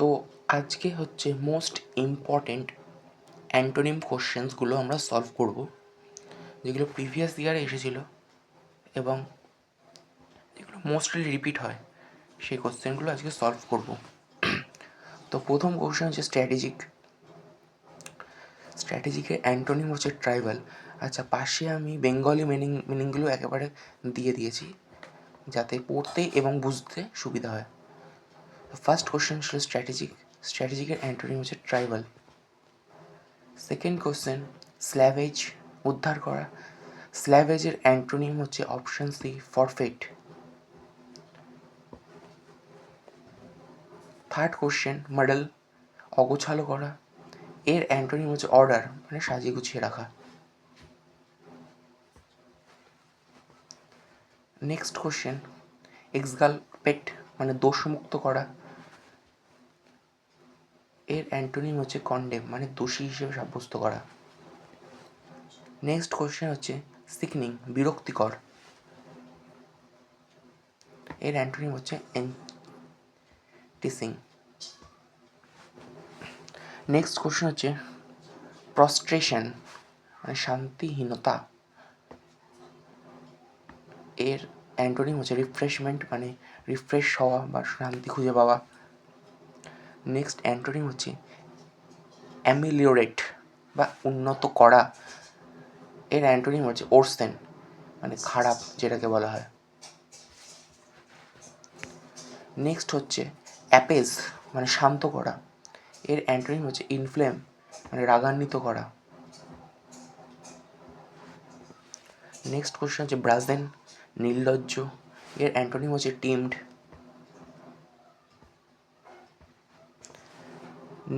তো আজকে হচ্ছে মোস্ট ইম্পর্টেন্ট অ্যান্টোনিম কোশ্চেন্সগুলো আমরা সলভ করব, যেগুলো প্রিভিয়াস ইয়ারে এসেছিল এবং যেগুলো মোস্টলি রিপিট হয়, সেই কোশ্চেনগুলো আজকে সলভ করব। তো প্রথম কোশ্চেন হচ্ছে স্ট্র্যাটেজিকের অ্যান্টোনিম হচ্ছে ট্রাইবাল। আচ্ছা, পাশে আমি বেঙ্গলি মিনিংগুলো একেবারে দিয়ে দিয়েছি যাতে পড়তে এবং বুঝতে সুবিধা হয়। ফার্স্ট কোশ্চেন ছিল স্ট্র্যাটেজিকের অ্যান্টোনিম হচ্ছে ট্রাইবাল। সেকেন্ড কোশ্চেন স্ল্যাভেজ, উদ্ধার করা। স্ল্যাভেজের অ্যান্টোনিম হচ্ছে option C, forfeit. Third question muddle, অগোছালো করা। এর অ্যান্টোনিম হচ্ছে অর্ডার, মানে সাজিয়ে গুছিয়ে রাখা। নেক্সট কোশ্চেন এক্সগালপেট, মানে দোষমুক্ত করা। এর অ্যান্টোনিম হচ্ছে কন্ডেম, মানে দোষী হিসেবে সাব্যস্ত করা। নেক্সট কোশ্চেন হচ্ছে সিকনিং, বিরক্তিকর। এর অ্যান্টোনিম হচ্ছে এন্টিসিং। নেক্সট কোশ্চেন হচ্ছে প্রস্ট্রেশন, মানে শান্তিহীনতা। এর অ্যান্টোনিম হচ্ছে রিফ্রেশমেন্ট, মানে রিফ্রেশ হওয়া বা শান্তি খুঁজে পাওয়া। নেক্সট অ্যান্টোনিম হচ্ছে অ্যামিলিওরেট, বা উন্নত করা। এর অ্যান্টোনিম হচ্ছে ওরসেন, মানে খারাপ যেটাকে বলা হয়। নেক্সট হচ্ছে অ্যাপেজ, মানে শান্ত করা। এর অ্যান্টোনিম হচ্ছে ইনফ্লেম, মানে রাগান্বিত করা। নেক্সট কোশ্চেন হচ্ছে ব্রাজেন, নির্লজ্জ। এর অ্যান্টোনিম হচ্ছে টিমড।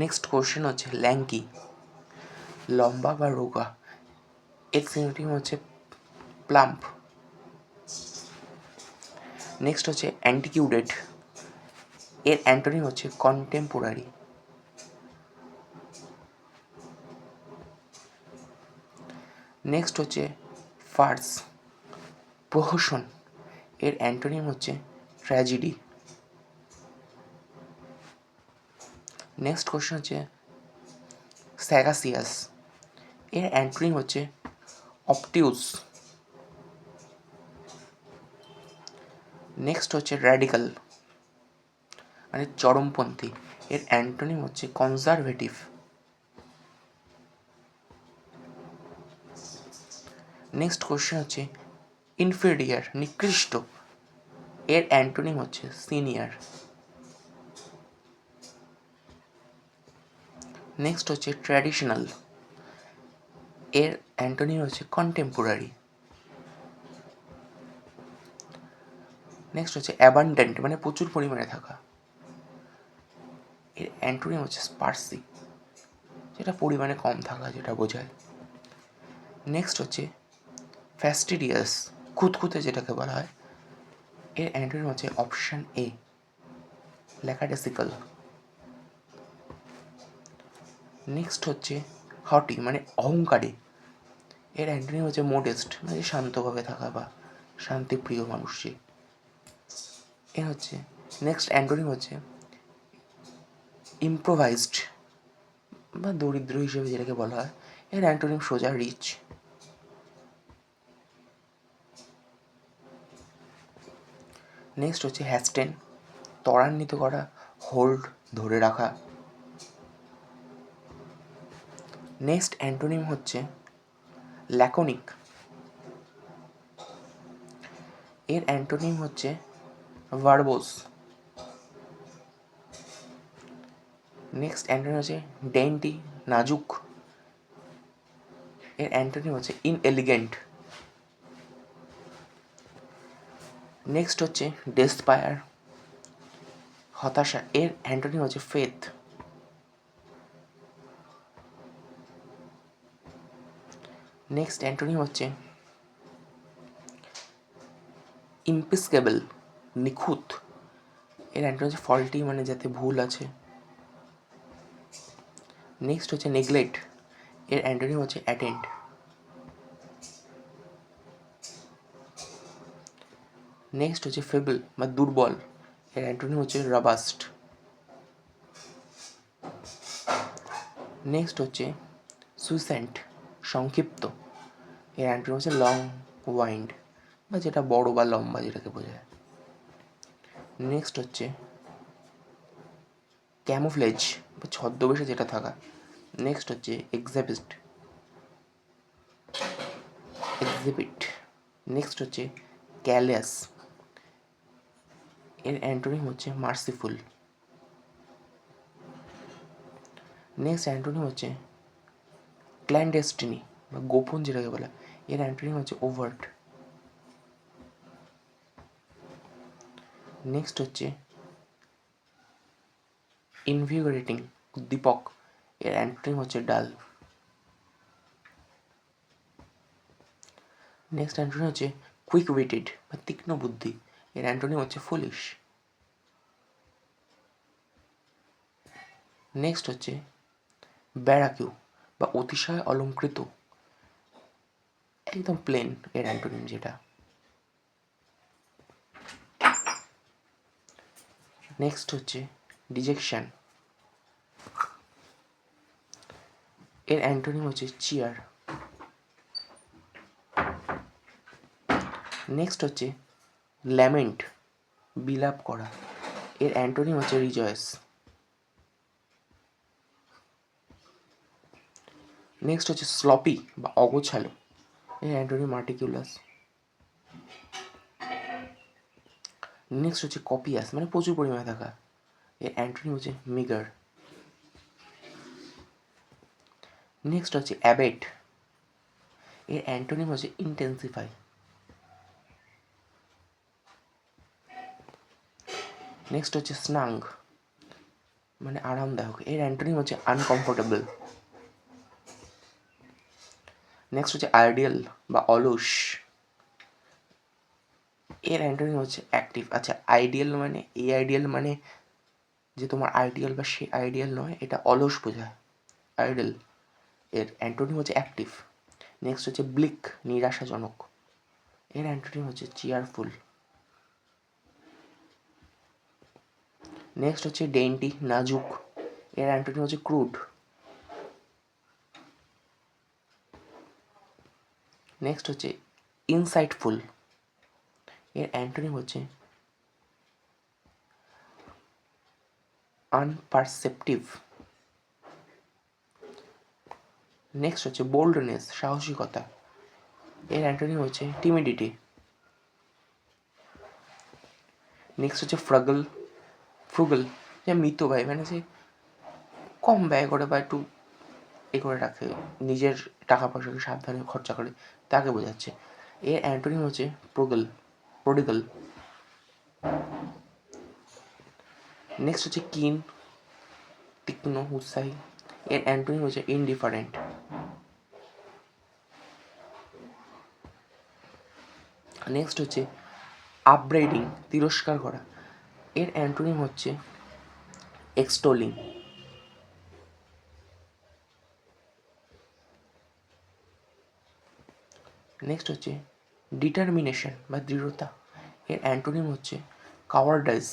নেক্সট কোশ্চেন হচ্ছে ল্যাঙ্কি, লম্বা বা রোগা। এর সিনোনিম হচ্ছে প্লাম্প। নেক্সট হচ্ছে অ্যান্টিকিউডেড। এর অ্যান্টোনিম হচ্ছে কন্টেম্পোরারি। নেক্সট হচ্ছে ফার্স, প্রহসন। এর অ্যান্টোনিম হচ্ছে ট্র্যাজেডি। নেক্সট কোশ্চেন হচ্ছে স্যাগাসিয়াস। এর অ্যান্টোনিম হচ্ছে অবটিউস। নেক্সট হচ্ছে র্যাডিক্যাল, মানে চরমপন্থী। এর অ্যান্টোনিম হচ্ছে কনজারভেটিভ। নেক্সট কোশ্চেন হচ্ছে ইনফেরিয়ার, নিকৃষ্ট। এর অ্যান্টোনিম হচ্ছে সিনিয়র। নেক্সট হচ্ছে ট্র্যাডিশনাল। এর অ্যান্টোনিম হচ্ছে কন্টেম্পোরারি। নেক্সট হচ্ছে অ্যাবান্ডেন্ট, মানে প্রচুর পরিমাণে থাকা। এর অ্যান্টোনিম হচ্ছে স্পার্সি, যেটা পরিমাণে কম থাকা যেটা বোঝায়। নেক্সট হচ্ছে ফ্যাস্টিডিয়াস, খুঁতখুঁতে যেটাকে বলা হয়। এর অ্যান্টোনিম হচ্ছে অপশন এ, ল্যাকাডেসিক্যাল। নেক্সট হচ্ছে হটি, মানে অহংকারী। এর অ্যান্টোনিম হচ্ছে মোডেস্ট, মানে শান্তভাবে থাকা বা শান্তিপ্রিয় মানুষ যে। এর হচ্ছে নেক্সট অ্যান্টোনিম হচ্ছে ইম্প্রোভাইজড, বা দরিদ্র হিসেবে যেটাকে বলা হয়। এর অ্যান্টোনিম সোজা, রিচ। নেক্সট হচ্ছে হ্যাস্টেন, ত্বরান্বিত করা, হোল্ড, ধরে রাখা। নেক্সট অ্যান্টোনিম হচ্ছে ল্যাকোনিক। এর অ্যান্টোনিম হচ্ছে ভার্বোস। নেক্সট অ্যান্টোনিম হচ্ছে ডেন্টি, নাজুক। এর অ্যান্টোনিম হচ্ছে ইনএলিগেন্ট। নেক্সট হচ্ছে ডেসপায়ার, হতাশা। এর অ্যান্টোনিম হচ্ছে ফেথ। নেক্সট অ্যান্টোনিম হচ্ছে ইম্পিসকেবল, নিখুঁত। এর অ্যান্টোনিম হচ্ছে ফল্টি, মানে যাতে ভুল আছে। নেক্সট হচ্ছে নেগলেক্ট। এর অ্যান্টোনিম হচ্ছে অ্যাটেন্ড। নেক্সট হচ্ছে ফেবল, বা দুর্বল। এর অ্যান্টোনিম হচ্ছে রবাস্ট। নেক্সট হচ্ছে সুসেন্ট, সংক্ষিপ্ত। এর অ্যান্টোনিম হচ্ছে লং ওয়াইন্ড, বা যেটা বড় বা লম্বা যেটাকে বোঝায়। নেক্সট হচ্ছে ক্যামোফ্লেজ, বা ছদ্মবেশে যেটা থাকা। নেক্সট হচ্ছে এক্সিবিট। নেক্সট হচ্ছে ক্যালিয়াস, এর অ্যান্টোনিম হচ্ছে মার্সিফুল। নেক্সট অ্যান্টোনিম হচ্ছে ক্ল্যান্ডেস্টিনি, বা গোপন যেটাকে বলা। এর অ্যান্টোনিম হচ্ছে ওভার্ট। নেক্সট হচ্ছে ইনভিগোরেটিং, উদ্দীপক। এর অ্যান্টোনিম হচ্ছে ডাল। নেক্সট অ্যান্টোনিম হচ্ছে কুইক উইটেড, বা তীক্ষ্ণ বুদ্ধি। এর অ্যান্টোনিম হচ্ছে ফুলিশ। নেক্সট হচ্ছে ব্যারাকিউ, বা অতিশয় অলঙ্কৃত, একদম প্লেন এর অ্যান্টোনিম যেটা। নেক্সট হচ্ছে ডিজেকশন, এর অ্যান্টোনিম হচ্ছে চিয়ার। নেক্সট হচ্ছে ল্যামেন্ট, বিলাপ করা। এর অ্যান্টোনিম হচ্ছে রিজয়েস। নেক্সট হচ্ছে স্লপি, বা অগোছালো। এর অ্যান্টোনিম মার্টিকুলাস। নেক্সট হচ্ছে কপিয়াস, মানে প্রচুর পরিমাণে থাকা। এর অ্যান্টোনিম হচ্ছে মিগার। নেক্সট হচ্ছে অ্যাবেট, এর অ্যান্টোনিম হচ্ছে ইন্টেন্সিফাই। নেক্সট হচ্ছে স্নাং, মানে আরামদায়ক। এর অ্যান্টোনিম হচ্ছে আনকমফোর্টেবল। নেক্সট হচ্ছে আইডিয়াল, বা অলস। এর অ্যান্টোনিম হচ্ছে অ্যাক্টিভ। আচ্ছা, আইডিয়াল মানে এই আইডিয়াল মানে যে তোমার আইডিয়াল বা সে আইডিয়াল নয়, এটা অলস বোঝায় আইডল। এর অ্যান্টোনিম হচ্ছে অ্যাক্টিভ। নেক্সট হচ্ছে ব্লিক, নিরাশাজনক। এর অ্যান্টোনিম হচ্ছে চিয়ারফুল। নেক্সট হচ্ছে ডেন্টি, নাজুক। এর অ্যান্টোনিম হচ্ছে ক্রুড। নেক্সট হচ্ছে ইনসাইটফুল। এর অ্যান্টোনিম হচ্ছে আনপারসেপটিভ। নেক্সট হচ্ছে বোল্ডনেস, সাহসিকতা। এর অ্যান্টোনিম হচ্ছে টিমিডিটি। নেক্সট হচ্ছে ফ্রুগল, যে মিতব্যয়, মানে যে কম ব্যয় করে বা একটু করে রাখে, নিজের টাকা পয়সাকে সাবধানে খরচা করে, তাকে বোঝাচ্ছে। এর অ্যান্টোনিম হচ্ছে প্রডিগাল। নেক্সট হচ্ছে কিন, তীক্ষ্ণ, উৎসাহী। এর অ্যান্টোনিম হচ্ছে ইনডিফারেন্ট। নেক্সট হচ্ছে আপব্রাইডিং, তিরস্কার করা। এর অ্যান্টোনিম হচ্ছে এক্সটোলিং। নেক্সট হচ্ছে ডিটারমিনেশন, বা দৃঢ়তা। এর অ্যান্টোনিম হচ্ছে কাওয়ার্ডাইজ।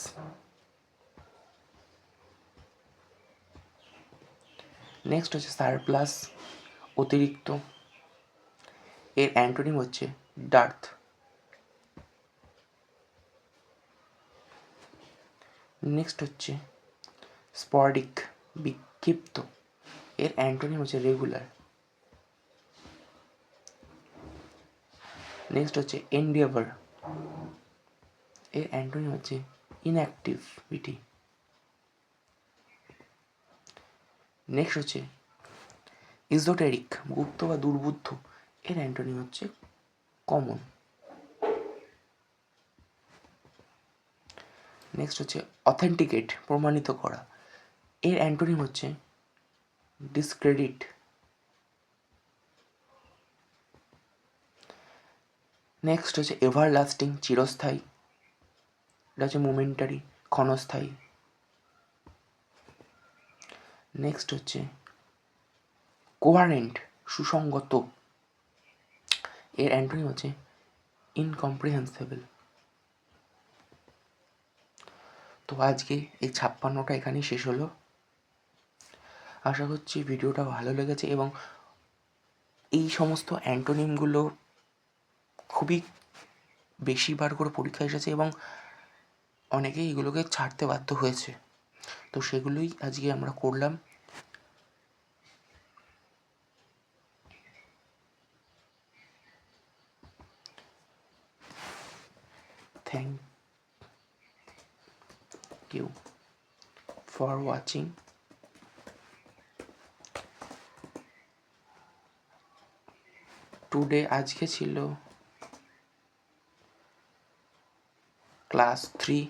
নেক্সট হচ্ছে সারপ্লাস, অতিরিক্ত। এর অ্যান্টোনিম হচ্ছে ডার্থ। নেক্সট হচ্ছে স্পরিক, বিক্ষিপ্ত। এর অ্যান্টোনিম হচ্ছে রেগুলার। নেক্সট হচ্ছে এন্ডিয়াভার, এর অ্যান্টোনিম হচ্ছে ইনঅ্যাক্টিভিটি। নেক্সট হচ্ছে ইজোটেরিক, গুপ্ত বা দুর্বুদ্ধ। এর অ্যান্টোনিম হচ্ছে কমন। নেক্সট হচ্ছে অথেন্টিকেট, প্রমাণিত করা। এর অ্যান্টোনিম হচ্ছে ডিসক্রেডিট। নেক্সট হচ্ছে এভারলাস্টিং, চিরস্থায়ী। এটা হচ্ছে মোমেন্টারি, ক্ষণস্থায়ী। নেক্সট হচ্ছে কোহারেন্ট, সুসংগত। এর অ্যান্টোনিম হচ্ছে ইনকম্প্রিহেন্সিবল। তো আজকে এই 56টা এখানেই শেষ হলো। আশা করছি ভিডিওটা ভালো লেগেছে এবং এই সমস্ত অ্যান্টোনিমগুলো খুবই বেশিবার করে পরীক্ষায় এসেছে এবং অনেকেই এগুলোকে ছাড়তে বাধ্য হয়েছে, তো সেগুলোই আজকে আমরা করলাম। Thank you for watching. Today আজকে ছিল ক্লাস 3।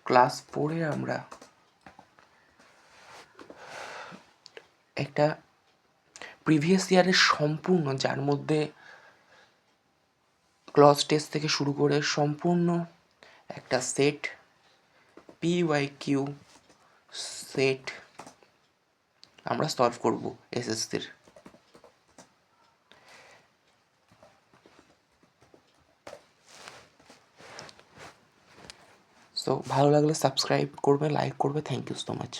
ক্লাস 4-এ আমরা একটা প্রিভিয়াস ইয়ারের সম্পূর্ণ, যার মধ্যে ক্লজ টেস্ট থেকে শুরু করে সম্পূর্ণ একটা সেট, PYQ সেট আমরা সলভ করব এসএসসির। সো ভালো লাগলে সাবস্ক্রাইব করবে, লাইক করবে। Thank you so much.